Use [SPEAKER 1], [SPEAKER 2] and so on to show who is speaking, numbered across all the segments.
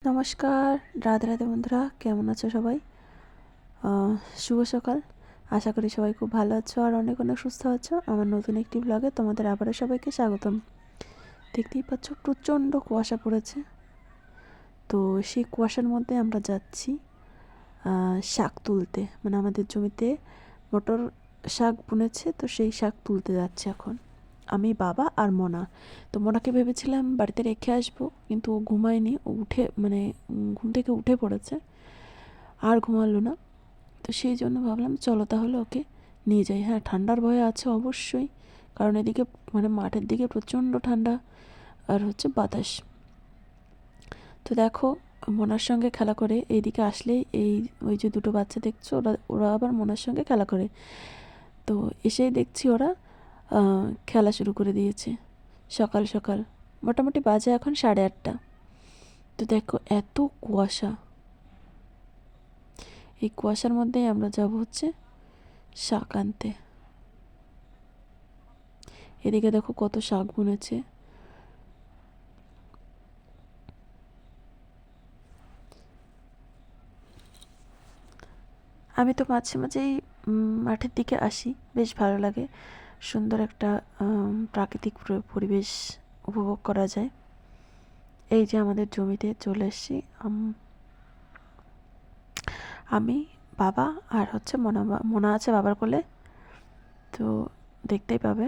[SPEAKER 1] নমস্কার, রাধে রাধে বন্ধুরা, কেমন আছো সবাই? শুভ সকাল। আশা করি সবাই খুব ভালো আছো আর অনেক অনেক সুস্থ আছো। আমার নতুন একটি ব্লগে তোমাদের আবারও সবাইকে স্বাগতম। দেখতেই পাচ্ছ প্রচণ্ড কুয়াশা পড়েছে, তো সেই কুয়াশার মধ্যে আমরা যাচ্ছি শাক তুলতে। মানে আমাদের জমিতে মটর শাক বুনেছে, তো সেই শাক তুলতে যাচ্ছে এখন আমি, বাবা আর মোনা। তো মোনাকে ভেবেছিলাম বাড়িতে রেখে আসবো, কিন্তু ও ঘুমায়নি, ও উঠে মানে ঘুম থেকে উঠে পড়েছে, আর ঘুমালো না। তো সেই জন্য ভাবলাম চলো তাহলে ওকে নিয়ে যাই। হ্যাঁ, ঠান্ডার ভয় আছে অবশ্যই, কারণ এদিকে মানে মাঠের দিকে প্রচণ্ড ঠান্ডা আর হচ্ছে বাতাস। তো দেখো, মোনার সঙ্গে খেলা করে এইদিকে আসলেই ওই যে দুটো বাচ্চা দেখছো, ওরা ওরা আবার মোনার সঙ্গে খেলা করে। তো এসেই দেখছি ওরা খেলা শুরু করে দিয়েছে সকাল সকাল। মোটামুটি বাজে এখন 8:30। তো দেখো এত কুয়াশা, এই কুয়াশার মধ্যেই আমরা যাব হচ্ছে শাক আনতে। এদিকে দেখো কত শাক বুনেছে। আমি তো মাঝে মাঝেই মাঠের দিকে আসি, বেশ ভালো লাগে। সুন্দর একটা প্রাকৃতিক পরিবেশ উপভোগ করা যায়। এই যে আমাদের জমিতে চলে এসেছি আমি, বাবা আর হচ্ছে মোনা আছে বাবার কোলে। তো দেখতেই পাবে।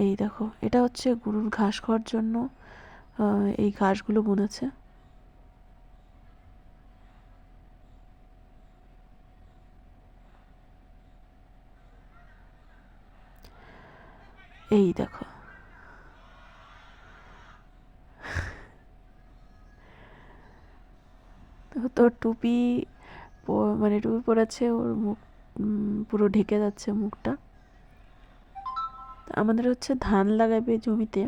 [SPEAKER 1] এই দেখো, এটা হচ্ছে গরুর ঘাস খাওয়ার জন্য এই ঘাসগুলো বুনেছে। এই দেখো, তোর টুপি মানে টুপি পরেছে, ওর মুখ পুরো ঢেকে যাচ্ছে মুখটা। আমাদের হচ্ছে ধান লাগাবে জমিতে,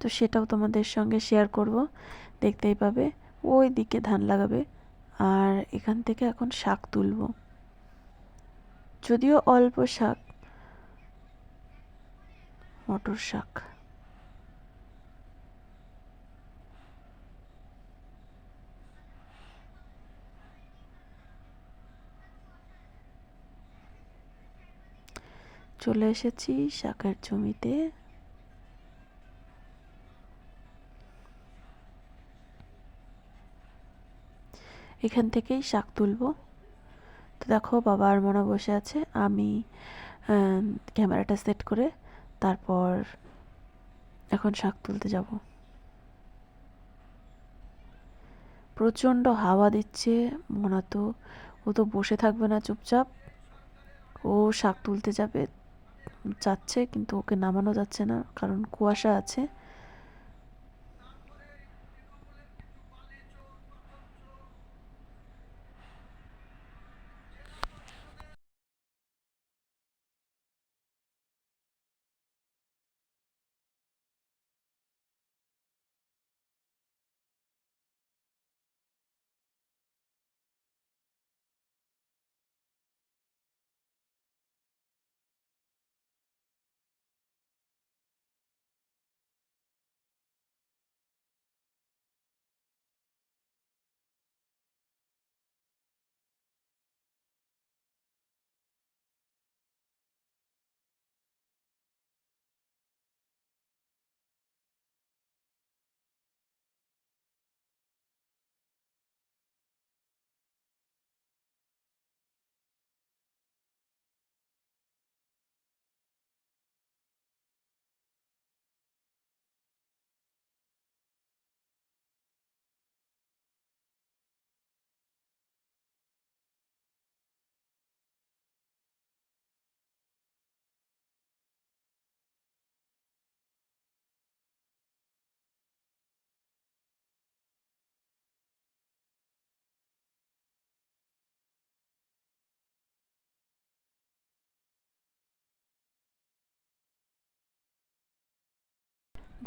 [SPEAKER 1] তো সেটাও তোমাদের সঙ্গে শেয়ার করব, দেখতেই পাবে। ওই দিকে ধান লাগাবে আর এখান থেকে এখন শাক তুলব, যদিও অল্প শাক, মটর শাক। চলে এসেছি শাকের জমিতে। এখান থেকেই শাক তুলব। তো দেখো বাবা আর মোনা বসে আছে, আমি ক্যামেরাটা সেট করে তারপর এখন শাক তুলতে যাব। প্রচণ্ড হাওয়া দিচ্ছে। মোনা তো, ও তো বসে থাকবে না চুপচাপ, ও শাক তুলতে যাবে যাচ্ছে, কিন্তু ওকে নামানো যাচ্ছে না কারণ কুয়াশা আছে।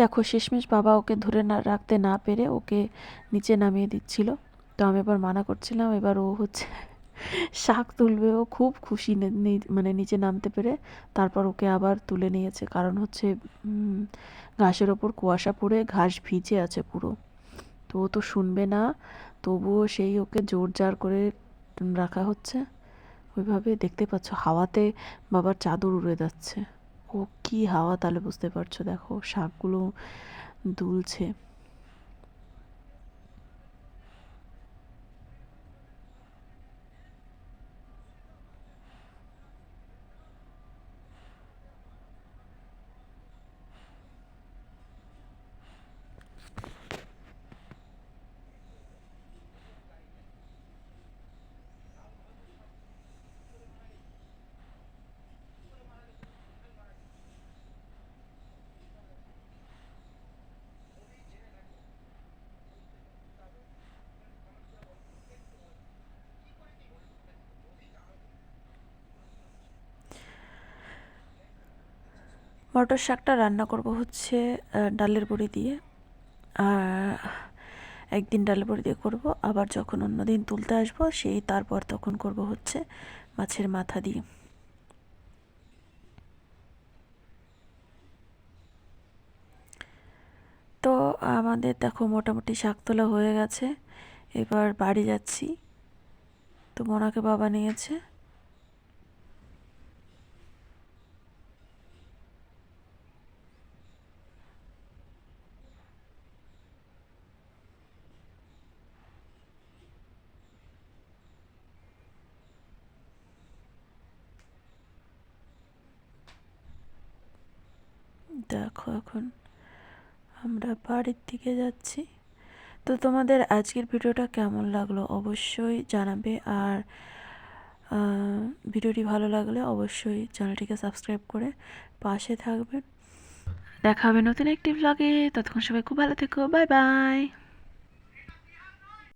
[SPEAKER 1] দেখো শেষমেশ বাবা ওকে ধরে না রাখতে না পেরে ওকে নিচে নামিয়ে দিচ্ছিল। তো আমি এবার মানা করছিলাম, এবার ও হচ্ছে শাক তুলবে, ও খুব খুশি মানে নিচে নামতে পেরে। তারপর ওকে আবার তুলে নিয়েছে, কারণ হচ্ছে ঘাসের ওপর কুয়াশা পড়ে ঘাস ভিজে আছে পুরো। তো ও তো শুনবে না, তবুও সেই ওকে জোর জার করে রাখা হচ্ছে। ওইভাবে দেখতে পাচ্ছ হাওয়াতে বাবার চাদর উড়ে যাচ্ছে। ও কি হাওয়া, তাহলে বুঝতে পারছো, দেখো শাকগুলো দুলছে। মটর শাকটা রান্না করব হচ্ছে ডালের বড়ি দিয়ে। আর একদিন ডালের বড়ি দিয়ে করব, আবার যখন অন্যদিন তুলতে আসবো সেই তারপর তখন করব হচ্ছে মাছের মাথা দিয়ে। তো আমাদের দেখো মোটামুটি শাক তোলা হয়ে গেছে, এবার বাড়ি যাচ্ছি। তো মোনাকে বাবা নিয়েছে। দেখো এখন আমরা বাড়ির দিকে যাচ্ছি। তো তোমাদের আজকের ভিডিওটা কেমন লাগলো অবশ্যই জানাবে। আর ভিডিওটি ভালো লাগলে অবশ্যই চ্যানেলটিকে সাবস্ক্রাইব করে পাশে থাকবেন। দেখা হবে নতুন একটি ব্লগে, ততক্ষণ সবাই খুব ভালো থেকো, বাই বাই।